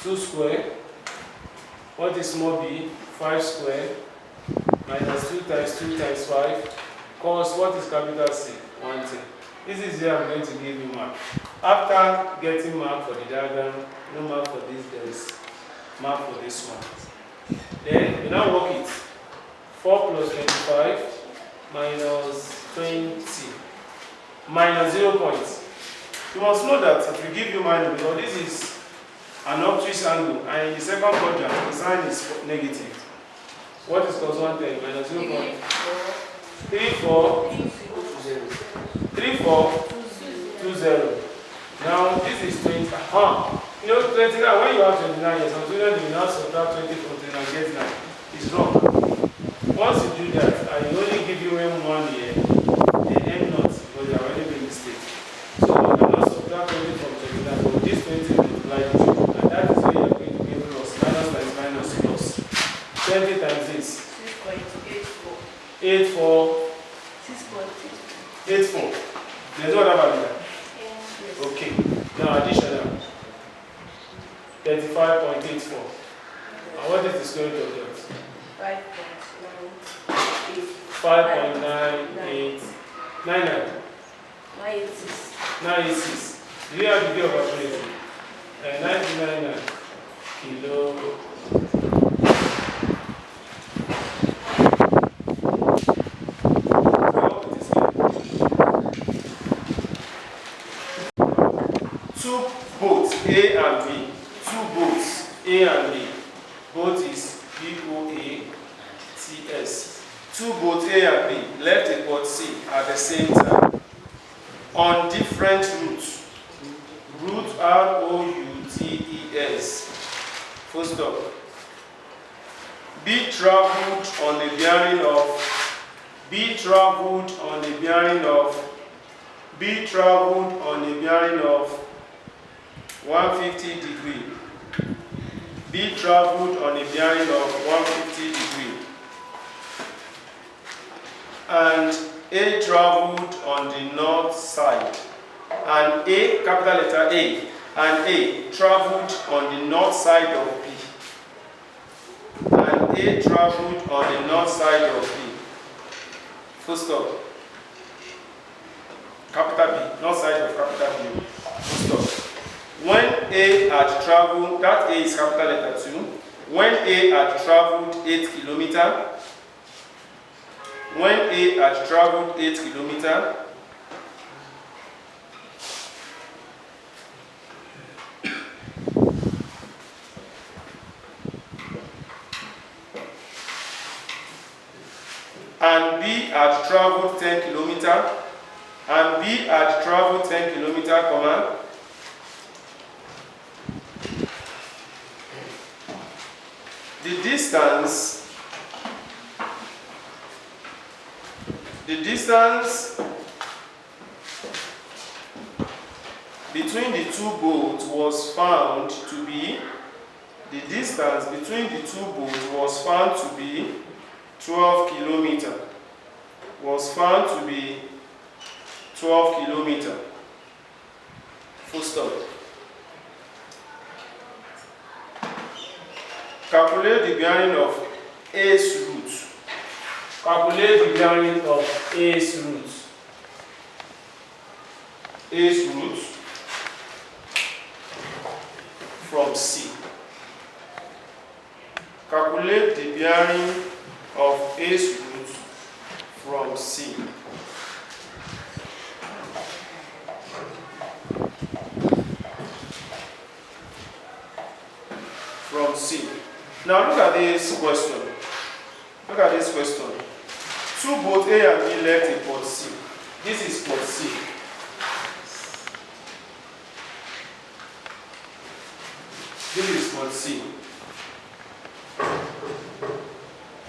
S1: 2 squared. What is small b? 5 squared. Minus 2 times 2 times 5. Cos what is capital C? 110. This is where I'm going to give you mark. After getting mark for the diagram, no mark for this, there is mark for this one. Then we now work it. 4 plus 25 minus 20 minus 0 points. You must know that it will give you minus because this is an obtuse angle and in the second quadrant the sign is negative. What is cos 110 minus 0 point? 3, 4, 3, 4, 2, 0. Now this is 20. 29, when you have 29 years, some students will now subtract 20 from 29 and get 9. It's wrong. Once you do that, I only give you M1 here, the M not, because you have already made a mistake. So you cannot subtract 20 from 29, but this 20 multiplied it, and that is where you are going to give plus, minus times minus plus. 20 times this.
S2: 6.84.
S1: 8, 4.
S2: 6.84.
S1: 8, 4. There's no other value there.
S2: Yes.
S1: Okay. Now additional. 35.84. And what is the square root of that? 5.98. 99. 986. Do you have the day of operating? 999 kilo. Two boats, A and B. Two boats, A and B. Boat is B-O-A-T-S. Two boats, A and B, left a port C at the same time on different routes. Route R-O-U-T-E-S. Full stop. B traveled on a bearing of, B traveled on a bearing of, B traveled on a bearing of 150 degree. B traveled on a bearing of 150 degree. And A traveled on the north side. And A, capital letter A, and A traveled on the north side of B. And A traveled on the north side of B. Full stop. Capital B, north side of capital B. Full stop. When A had traveled, that A is capital letter 2. When A had traveled 8 kilometers, when A had traveled 8 kilometers, and B had traveled 10 kilometers, and B had traveled 10 kilometers, comma, the distance between the two boats was found to be, the distance between the two boats was found to be 12 kilometers. Was found to be 12 kilometers. Full stop. Calculate the bearing of A's root. Calculate the bearing of A's root. A's root from C. Calculate the bearing of A's root from C. From C. Now look at this question. Look at this question. Two boats A and B left in port C. This is port C. This is port C.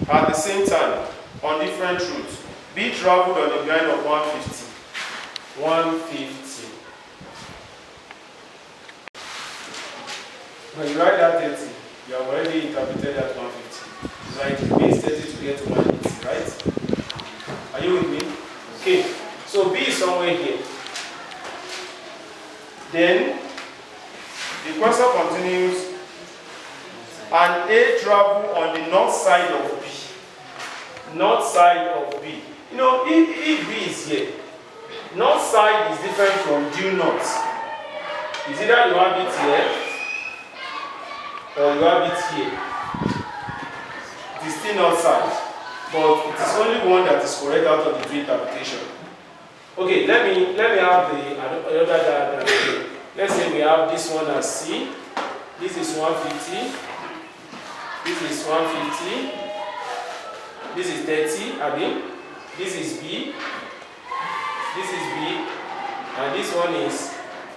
S1: At the same time, on different routes. B traveled on a bearing of 150. 150. When you write that 30, you have already interpreted that 150. Right? It means 30 to get to 180, right? Are you with me? Okay. So B is somewhere here. Then the question continues. And A traveled on the north side of B. North side of B. You know, if B is here, north side is different from due north. Is either you have it here or you have it here. It is still north side, but it is only one that is correct out of the two interpretation. Okay, let me have the other diagram here. Let's say we have this one as C. This is 150. This is 150. This is 30, Abi. This is B. This is B. And this one is,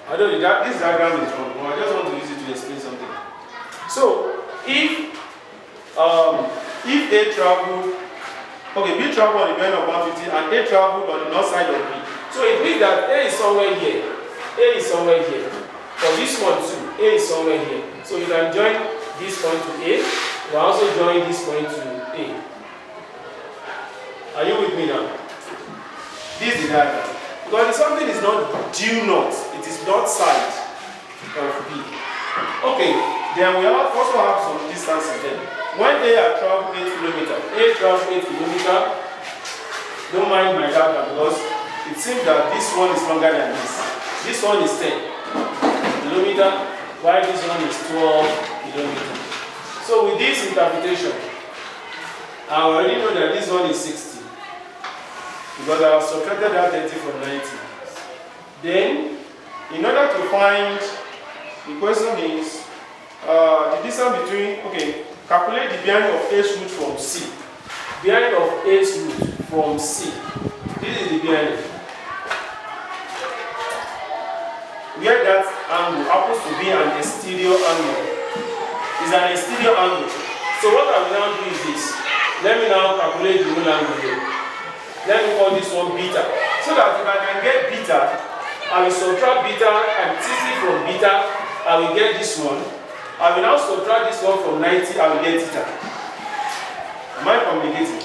S1: I don't know, this diagram is wrong. I just want to use it to explain something. So, if A traveled, okay, B traveled on the bearing of 150 and A traveled on the north side of B. So it means that A is somewhere here. A is somewhere here. For this one too, A is somewhere here. So you can join this point to A. You can also join this point to A. Are you with me now? This is the diagram. Because if something is not due north, it is north side of B. Okay, then we also have some distances then. When A had traveled 8 kilometers, A traveled 8 kilometers, don't mind my diagram because it seems that this one is longer than this. This one is 10 kilometers, while this one is 12 kilometers. So with this interpretation, I already know that this one is 60. Because I have subtracted that 30 from 90. Then, in order to find, the question is, the distance between, okay, calculate the bearing of A's root from C. Bearing of A's root from C. This is the bearing. Where that angle happens to be an exterior angle. It's an exterior angle. So what I will now do is this. Let me now calculate the new angle here. Let me call this one beta. So that if I can get beta, I will subtract beta and 60 from beta, I will get this one. I will now subtract this one from 90, I will get theta. Am I communicating?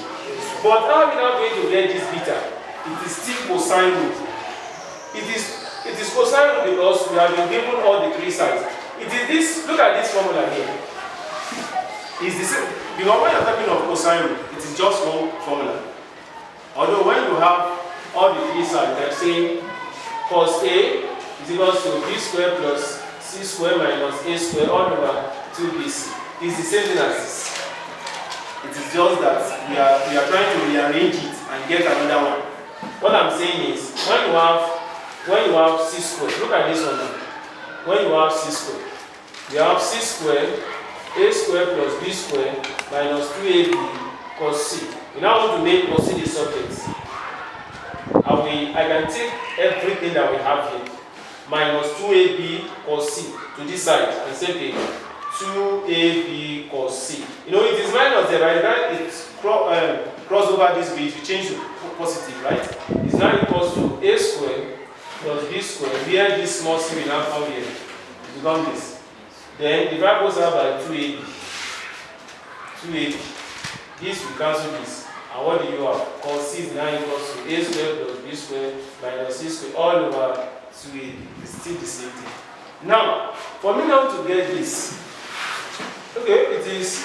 S1: But how are we now going to get this beta? It is still cosine rule. It is cosine rule because we have been given all the three sides. It is this, look at this formula here. It's the same. Because when you're talking of cosine rule, it is just one formula. Although when you have all the three sides, they're saying cos A is equal to B squared plus C squared minus A squared all over 2BC. It's the same thing as this. It is just that we are trying to rearrange it and get another one. What I'm saying is when you have C squared, look at this one now. When you have C squared, you have C squared, A squared plus B squared minus 2AB cos C. We now want to make cos C the subject. I can take everything that we have here minus 2AB cos C to this side and say okay, 2AB cos C. You know it is minus there, right? It's cross over this bit, you change to positive, right? It's now equals to A squared plus B squared. Here this small c will now come here. It becomes this. Then divide goes out by 2AB. 2AB. This will cancel this. And what do you have? Cos C is now equals to A squared plus B squared minus C squared all over 2AB. It's still the same thing. Now, for me now to get this, okay, it is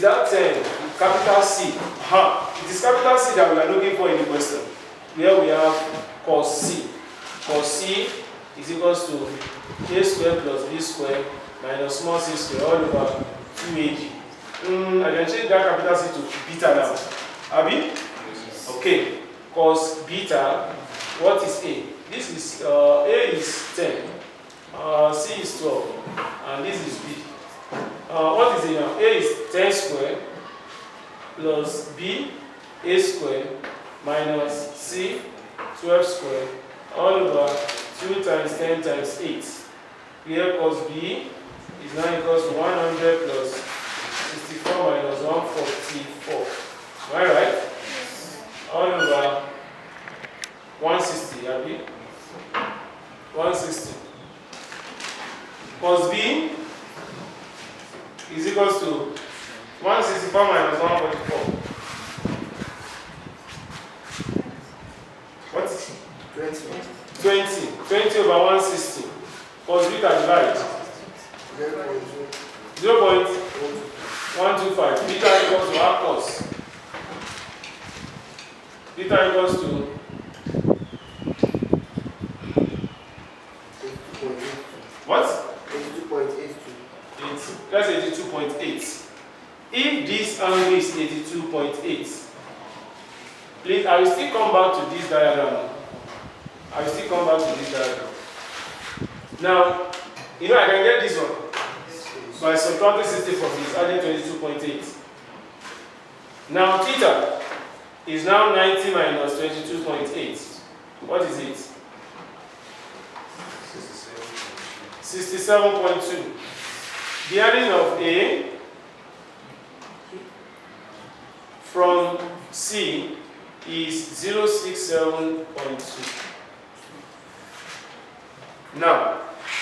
S1: that capital C. It is capital C that we are looking for in the question. Here we have cos C. Cos C is equals to A squared plus B squared minus small c squared all over 2AB. I can change that capital C to beta now. Abi? Okay. Cos beta, what is A? This is A is 10, C is 12, and this is B. What is it now? A is 10 squared plus B, A squared minus C, 12 squared all over 2 times 10 times 8. Here cos B is now equals to 100 plus 64 minus 144. Am I right? All over 160, Abi? 160. Cos B is equals to 164 minus 144. What is it? 20. 20 over 160. Cos beta divide. 0.125. Beta equals to half cos. Beta equals to what? 82.82. That's 82.8. If this angle is 82.8, please, I will still come back to this diagram. Now, you know I can get this one by subtracting 60 from this, adding 22.8. Now, theta is now 90 minus 22.8. What is it? 67.2. Bearing of A from C is 067.2. Now,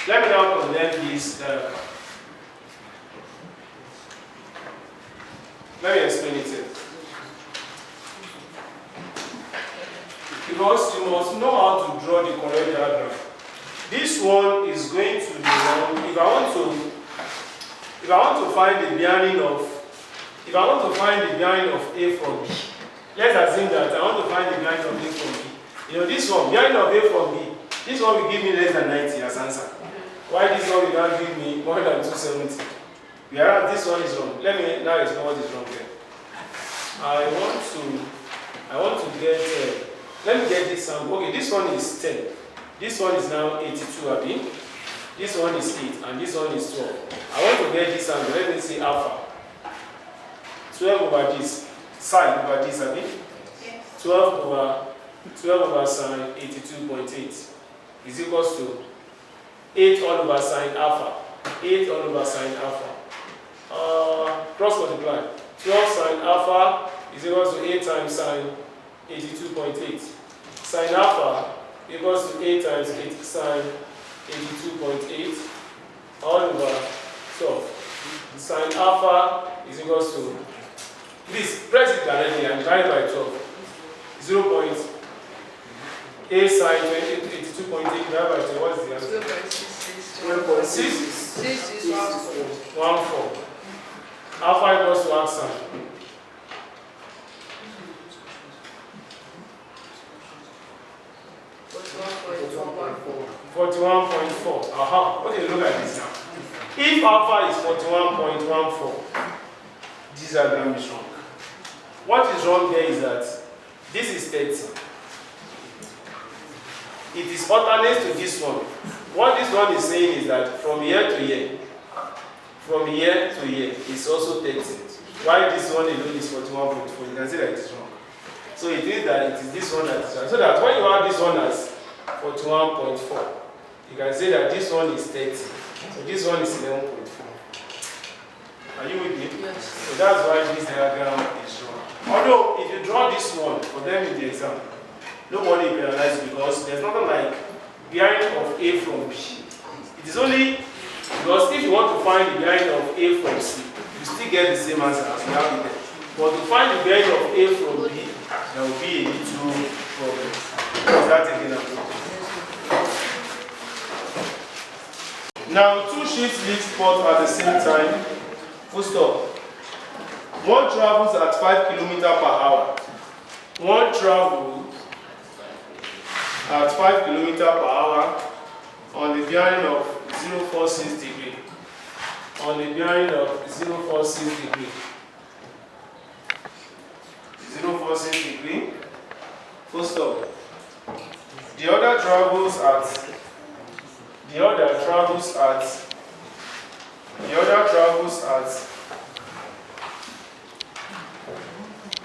S1: let me now connect this. Let me explain it here. Because you must know how to draw the correct diagram. This one is going to be wrong. If I want to find the bearing of A from B, let's assume that I want to find the bearing of A from B. You know this one, bearing of A from B. This one will give me less than 90 as answer. Why this one will not give me more than 270? Whereas this one is wrong. Let me now explain what is wrong here. I want to get. Let me get this sample. Okay, this one is 10. This one is now 82, Abi. This one is 8, and this one is 12. I want to get this angle. Let me say alpha. 12 over this, sine over this, Abi. 12 over sine 82.8 is equals to 8 all over sine alpha. 8 all over sine alpha. cross multiply. 12 sine alpha is equals to 8 times sine 82.8. Sine alpha equals to 8 times 8 sine 82.8 all over 12. Sine alpha is equals to, please press it directly and divide by 12. 0.8 sine 82.8 divided by 12. What is the answer? 0.614. Alpha equals to what sine? 41.4. Aha. Okay, look at this now. If alpha is 41.14, this diagram is wrong. What is wrong here is that this is 30. It is alternate to this one. What this one is saying is that from year to year, it's also 30. Why this one alone is 41.4? You can see that it is wrong. So it means that it is this one that is wrong. So that when you have this one as 41.4, you can say that this one is 30. So this one is 11.4. Are you with me?
S2: Yes.
S1: So that's why this diagram is wrong. Although if you draw this one for them in the exam, nobody will realize because there's nothing like bearing of A from B. It is only because if you want to find the bearing of A from C, you still get the same answer as you have it there. But to find the bearing of A from B, there will be a little problem. Is that taken up? Now, two ships leave port at the same time. Full stop. One travels at 5 km per hour. One travels at 5 km per hour on the bearing of 046 degree. On the bearing of 046 degree. 046 degree. Full stop. The other travels at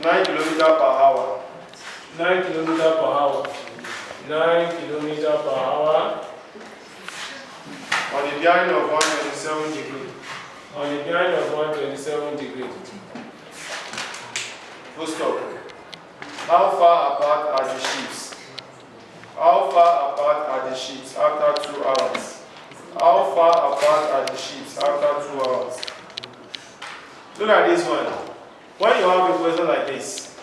S1: 9 km per hour. 9 km per hour. 9 km per hour on the bearing of 127 degree. On the bearing of 127 degree. Full stop. How far apart are the ships? How far apart are the ships after 2 hours? How far apart are the ships after 2 hours? Look at this one. When you have a question like this,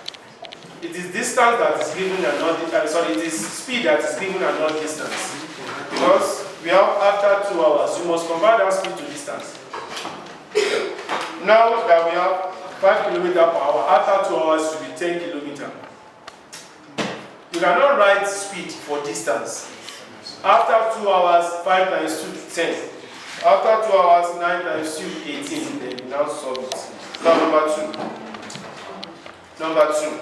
S1: it is distance that is given and not it is speed that is given and not distance. Because we have after 2 hours, you must convert that speed to distance. Now that we have 5 km per hour, after 2 hours should be 10 km. You cannot write speed for distance. After 2 hours, 5 times 2 is 10. After 2 hours, 9 times 2 is 18. Then you now solve it. Now number 2. Number 2.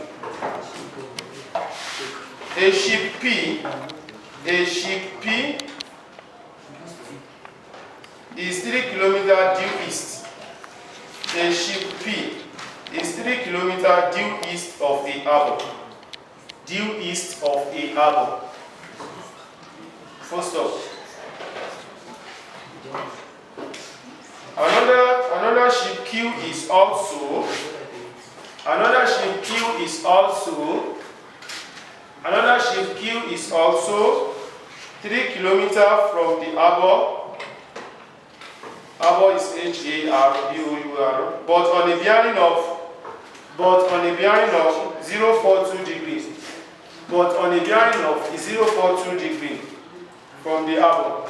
S1: A ship P is 3 km due east. A ship P is 3 km due east of a harbor. Due east of a harbor. Full stop. Another ship Q is also 3 km from the harbor. Harbor is H-A-R-B-O-U-R, but on a bearing of 042 degrees. But on a bearing of 042 degree from the harbor.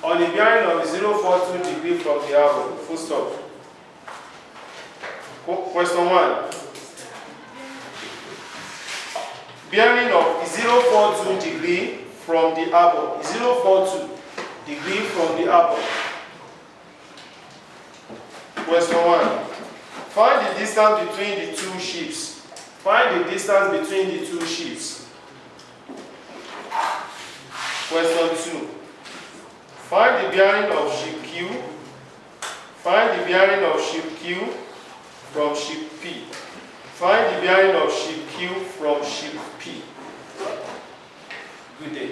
S1: On a bearing of 042 degree from the harbor. Full stop. Question 1. Bearing of 042 degree from the harbor. 042 degree from the harbor. Question 1. Find the distance between the two ships. Find the distance between the two ships. Question 2. Find the bearing of ship Q. Find the bearing of ship Q from ship P. Find the bearing of ship Q from ship P. Good day.